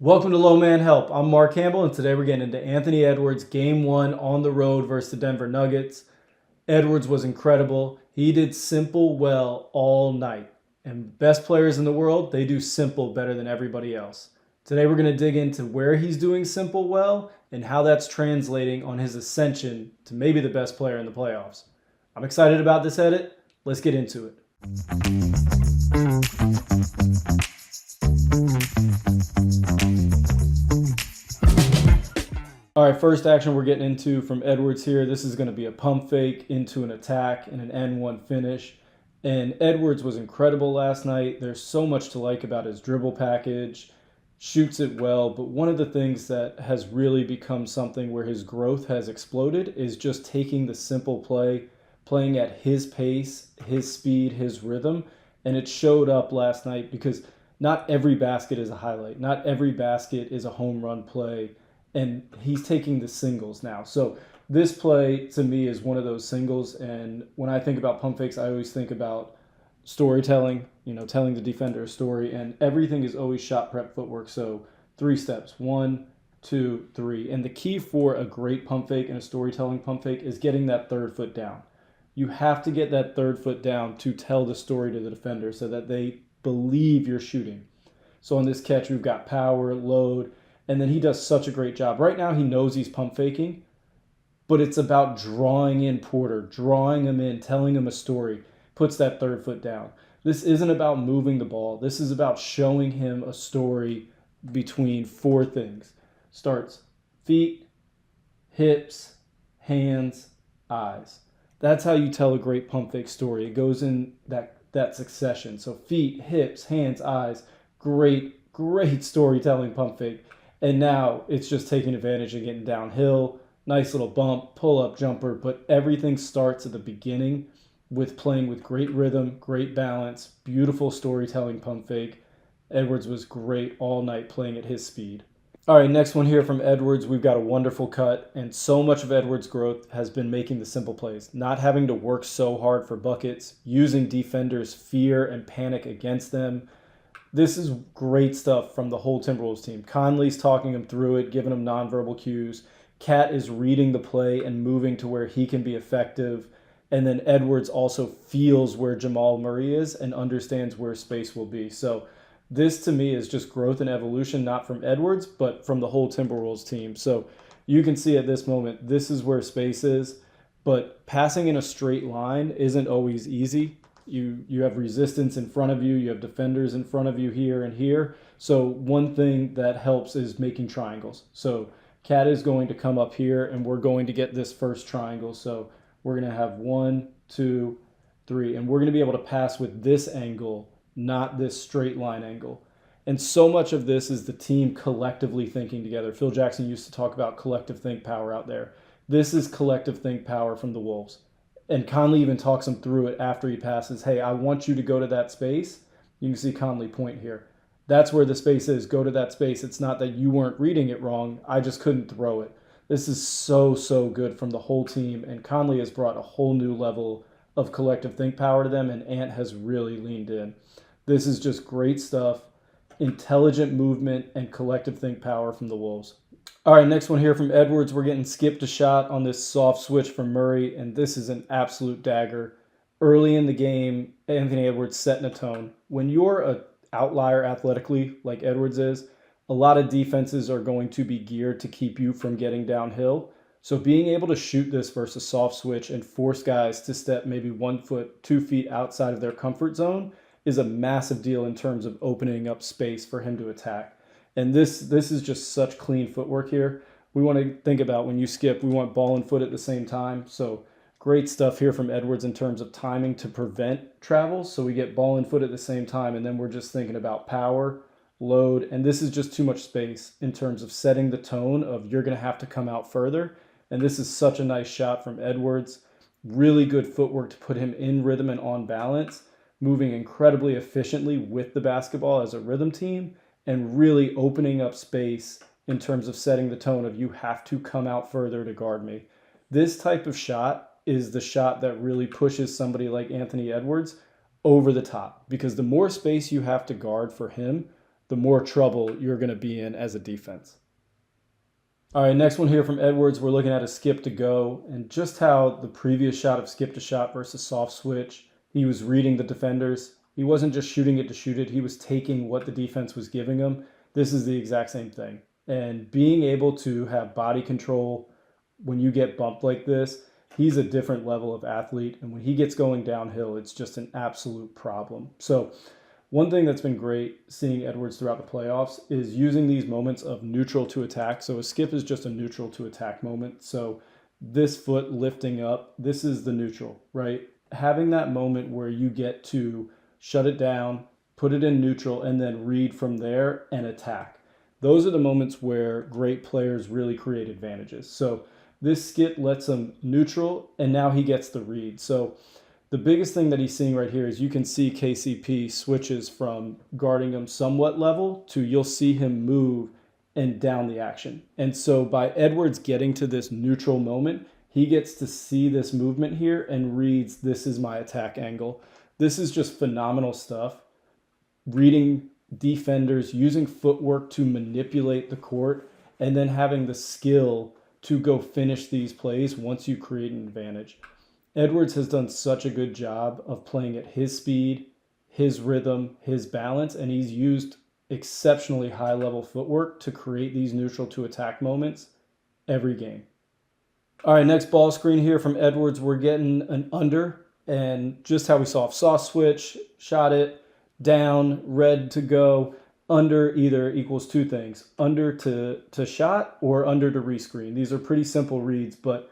Welcome to Low Man Help. I'm Mark Campbell, and today we're getting into Anthony Edwards' Game 1 on the road versus the Denver Nuggets. Edwards was incredible. He did simple well all night. And best players in the world, they do simple better than everybody else. Today we're going to dig into where he's doing simple well and how that's translating on his ascension to maybe the best player in the playoffs. I'm excited about this edit. Let's get into it. All right, first action we're getting into from Edwards here. This is going to be a pump fake into an attack and an N1 finish. And Edwards was incredible last night. There's so much to like about his dribble package, shoots it well. But one of the things that has really become something where his growth has exploded is just taking the simple play, playing at his pace, his speed, his rhythm. And it showed up last night because not every basket is a highlight. Not every basket is a home run play. And he's taking the singles now. So this play, to me, is one of those singles. And when I think about pump fakes, I always think about storytelling, telling the defender a story. And everything is always shot prep footwork. So 3 steps, 1, 2, 3. And the key for a great pump fake and a storytelling pump fake is getting that 3rd foot down. You have to get that 3rd foot down to tell the story to the defender so that they believe you're shooting. So on this catch, we've got power, load, and then he does such a great job. Right now, he knows he's pump faking, but it's about drawing in Porter, drawing him in, telling him a story, puts that 3rd foot down. This isn't about moving the ball. This is about showing him a story between 4 things. Starts feet, hips, hands, eyes. That's how you tell a great pump fake story. It goes in that succession. So feet, hips, hands, eyes. Great storytelling pump fake. And now it's just taking advantage of getting downhill, nice little bump, pull-up jumper, but everything starts at the beginning with playing with great rhythm, great balance, beautiful storytelling pump fake. Edwards was great all night playing at his speed. All right, next one here from Edwards. We've got a wonderful cut, and so much of Edwards' growth has been making the simple plays, not having to work so hard for buckets, using defenders' fear and panic against them. This is great stuff from the whole Timberwolves team. Conley's talking him through it, giving him nonverbal cues. Cat is reading the play and moving to where he can be effective. And then Edwards also feels where Jamal Murray is and understands where space will be. So this, to me, is just growth and evolution, not from Edwards, but from the whole Timberwolves team. So you can see at this moment, this is where space is. But passing in a straight line isn't always easy. You have resistance in front of you. You have defenders in front of you here and here. So one thing that helps is making triangles. So Cat is going to come up here, and we're going to get this first triangle. So we're going to have 1, 2, 3. And we're going to be able to pass with this angle, not this straight line angle. And so much of this is the team collectively thinking together. Phil Jackson used to talk about collective think power out there. This is collective think power from the Wolves. And Conley even talks him through it after he passes. Hey, I want you to go to that space. You can see Conley point here. That's where the space is. Go to that space. It's not that you weren't reading it wrong. I just couldn't throw it. This is so good from the whole team. And Conley has brought a whole new level of collective think power to them. And Ant has really leaned in. This is just great stuff. Intelligent movement and collective think power from the Wolves. All right, next one here from Edwards. We're getting skipped a shot on this soft switch from Murray, and this is an absolute dagger. Early in the game, Anthony Edwards setting a tone. When you're an outlier athletically, like Edwards is, a lot of defenses are going to be geared to keep you from getting downhill. So being able to shoot this versus soft switch and force guys to step maybe 1 foot, 2 feet outside of their comfort zone is a massive deal in terms of opening up space for him to attack. And this is just such clean footwork here. We want to think about when you skip, we want ball and foot at the same time. So great stuff here from Edwards in terms of timing to prevent travel. So we get ball and foot at the same time, and then we're just thinking about power, load, and this is just too much space in terms of setting the tone of you're going to have to come out further. And this is such a nice shot from Edwards. Really good footwork to put him in rhythm and on balance, moving incredibly efficiently with the basketball as a rhythm team, and really opening up space in terms of setting the tone of you have to come out further to guard me. This type of shot is the shot that really pushes somebody like Anthony Edwards over the top, because the more space you have to guard for him, the more trouble you're going to be in as a defense. All right, next one here from Edwards, we're looking at a skip to go, and just how the previous shot of skip to shot versus soft switch, he was reading the defenders. He wasn't just shooting it to shoot it, he was taking what the defense was giving him. This is the exact same thing. And being able to have body control when you get bumped like this, he's a different level of athlete. And when he gets going downhill, it's just an absolute problem. So one thing that's been great seeing Edwards throughout the playoffs is using these moments of neutral to attack. So a skip is just a neutral to attack moment. So this foot lifting up, this is the neutral, right? Having that moment where you get to shut it down, put it in neutral, and then read from there and attack. Those are the moments where great players really create advantages. So this skip lets him neutral, and now he gets the read. So the biggest thing that he's seeing right here is you can see KCP switches from guarding him somewhat level to you'll see him move and down the action. And so by Edwards getting to this neutral moment, he gets to see this movement here and reads, this is my attack angle. This is just phenomenal stuff. Reading defenders, using footwork to manipulate the court, and then having the skill to go finish these plays once you create an advantage. Edwards has done such a good job of playing at his speed, his rhythm, his balance, and he's used exceptionally high-level footwork to create these neutral to attack moments every game. All right, next ball screen here from Edwards. We're getting an under, and just how we saw soft switch, shot it, down, red to go. Under either equals two things, under to shot or under to rescreen. These are pretty simple reads, but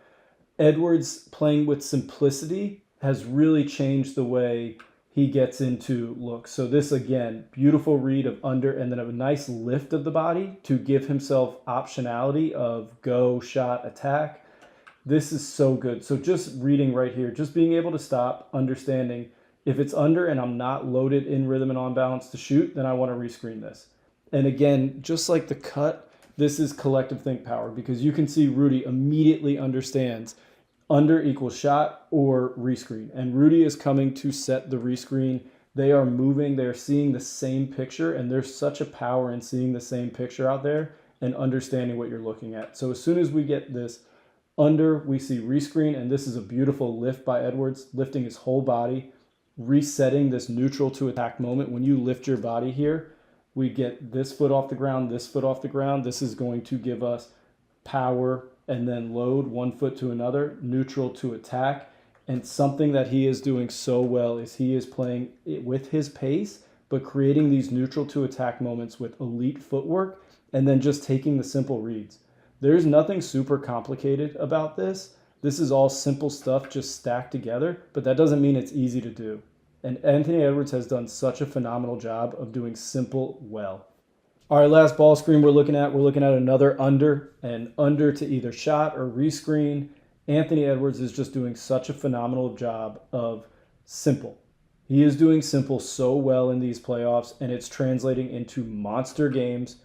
Edwards playing with simplicity has really changed the way he gets into looks. So this, again, beautiful read of under and then a nice lift of the body to give himself optionality of go, shot, attack. This is so good. So just reading right here, just being able to stop, understanding if it's under and I'm not loaded in rhythm and on balance to shoot, then I want to rescreen this. And again, just like the cut, this is collective think power because you can see Rudy immediately understands under equals shot or rescreen. And Rudy is coming to set the rescreen. They are moving, they're seeing the same picture, and there's such a power in seeing the same picture out there and understanding what you're looking at. So as soon as we get this under, we see rescreen, and this is a beautiful lift by Edwards, lifting his whole body, resetting this neutral to attack moment. When you lift your body here, we get this foot off the ground, this foot off the ground. This is going to give us power and then load one foot to another, neutral to attack. And something that he is doing so well is he is playing it with his pace, but creating these neutral to attack moments with elite footwork and then just taking the simple reads. There's nothing super complicated about this. This is all simple stuff just stacked together, but that doesn't mean it's easy to do. And Anthony Edwards has done such a phenomenal job of doing simple well. All right, last ball screen we're looking at another under, and under to either shot or rescreen. Anthony Edwards is just doing such a phenomenal job of simple. He is doing simple so well in these playoffs, and it's translating into monster games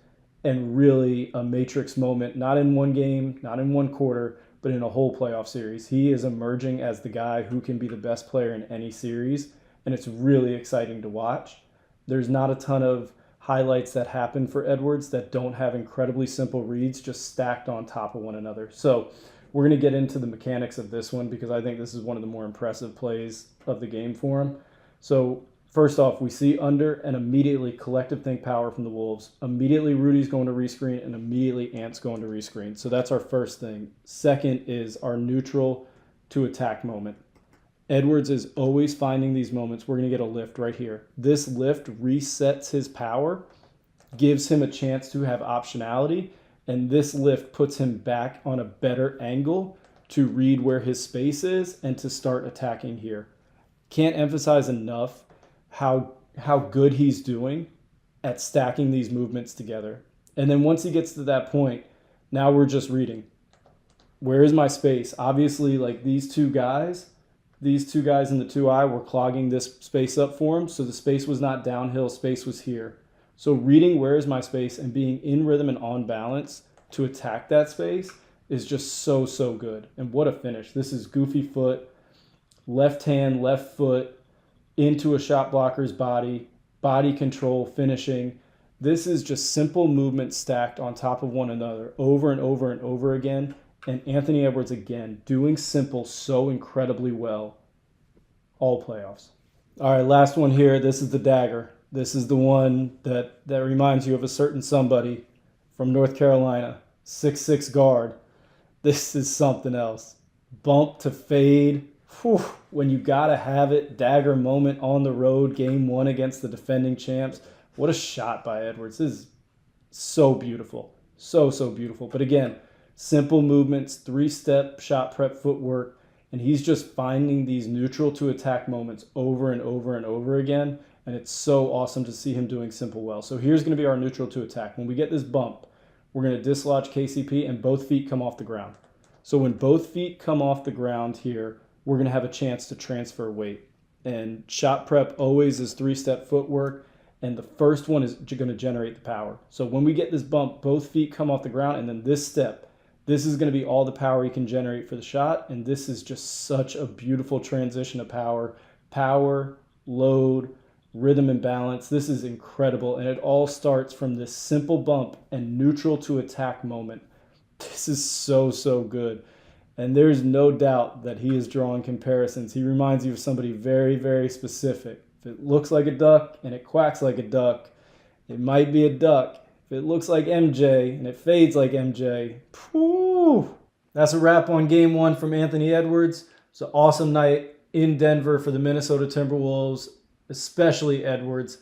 and really a matrix moment, not in one game, not in one quarter, but in a whole playoff series. He is emerging as the guy who can be the best player in any series, and it's really exciting to watch. There's not a ton of highlights that happen for Edwards that don't have incredibly simple reads just stacked on top of one another. So we're going to get into the mechanics of this one because I think this is one of the more impressive plays of the game for him. So first off, we see under and immediately collective think power from the Wolves. Immediately Rudy's going to rescreen and immediately Ant's going to rescreen. So that's our first thing. Second is our neutral to attack moment. Edwards is always finding these moments. We're going to get a lift right here. This lift resets his power, gives him a chance to have optionality, and this lift puts him back on a better angle to read where his space is and to start attacking here. Can't emphasize enough how good he's doing at stacking these movements together. And then once he gets to that point, now we're just reading. Where is my space? Obviously, like these two guys in the 2-eye were clogging this space up for him. So the space was not downhill, space was here. So reading where is my space and being in rhythm and on balance to attack that space is just so, so good. And what a finish. This is goofy foot, left hand, left foot, into a shot blocker's body, body control, finishing. This is just simple movements stacked on top of one another over and over and over again. And Anthony Edwards, again, doing simple so incredibly well all playoffs. All right, last one here. This is the dagger. This is the one that reminds you of a certain somebody from North Carolina, 6'6" guard. This is something else. Bump to fade. Whew. When you got to have it, dagger moment on the road, game one against the defending champs. What a shot by Edwards. This is so beautiful. So, so beautiful. But again, simple movements, three-step shot prep footwork, and he's just finding these neutral to attack moments over and over and over again, and it's so awesome to see him doing simple well. So here's going to be our neutral to attack. When we get this bump, we're going to dislodge KCP and both feet come off the ground. So when both feet come off the ground here, we're going to have a chance to transfer weight. And shot prep always is three-step footwork, and the first one is going to generate the power. So when we get this bump, both feet come off the ground, and then this step, this is going to be all the power you can generate for the shot, and this is just such a beautiful transition of power. Power, load, rhythm and balance. This is incredible, and it all starts from this simple bump and neutral to attack moment. This is so, so good. And there's no doubt that he is drawing comparisons. He reminds you of somebody very, very specific. If it looks like a duck and it quacks like a duck, it might be a duck. If it looks like MJ and it fades like MJ, whew. That's a wrap on game one from Anthony Edwards. It's an awesome night in Denver for the Minnesota Timberwolves, especially Edwards.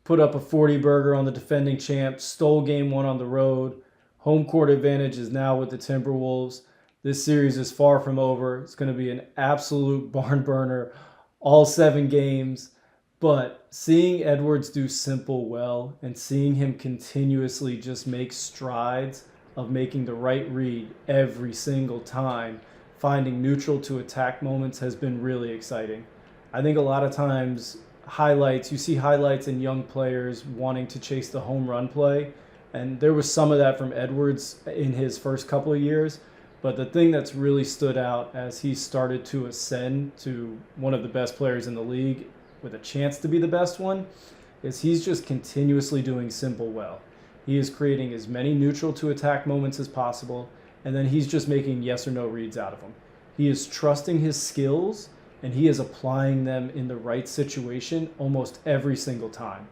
Put up a 40-burger on the defending champs, stole game one on the road. Home court advantage is now with the Timberwolves. This series is far from over. It's going to be an absolute barn burner all 7 games. But seeing Edwards do simple well and seeing him continuously just make strides of making the right read every single time, finding neutral to attack moments has been really exciting. I think a lot of times you see highlights in young players wanting to chase the home run play, and there was some of that from Edwards in his first couple of years. But the thing that's really stood out as he started to ascend to one of the best players in the league with a chance to be the best one, is he's just continuously doing simple well. He is creating as many neutral to attack moments as possible, and then he's just making yes or no reads out of them. He is trusting his skills, and he is applying them in the right situation almost every single time.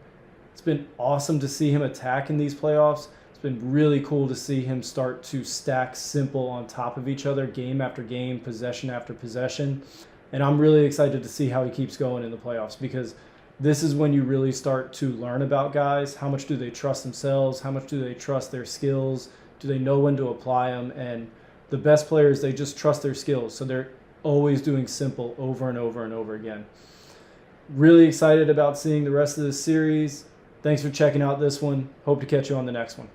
It's been awesome to see him attack in these playoffs. It's been really cool to see him start to stack simple on top of each other, game after game, possession after possession. And I'm really excited to see how he keeps going in the playoffs, because this is when you really start to learn about guys. How much do they trust themselves? How much do they trust their skills? Do they know when to apply them? And the best players, they just trust their skills. So they're always doing simple over and over and over again. Really excited about seeing the rest of this series. Thanks for checking out this one. Hope to catch you on the next one.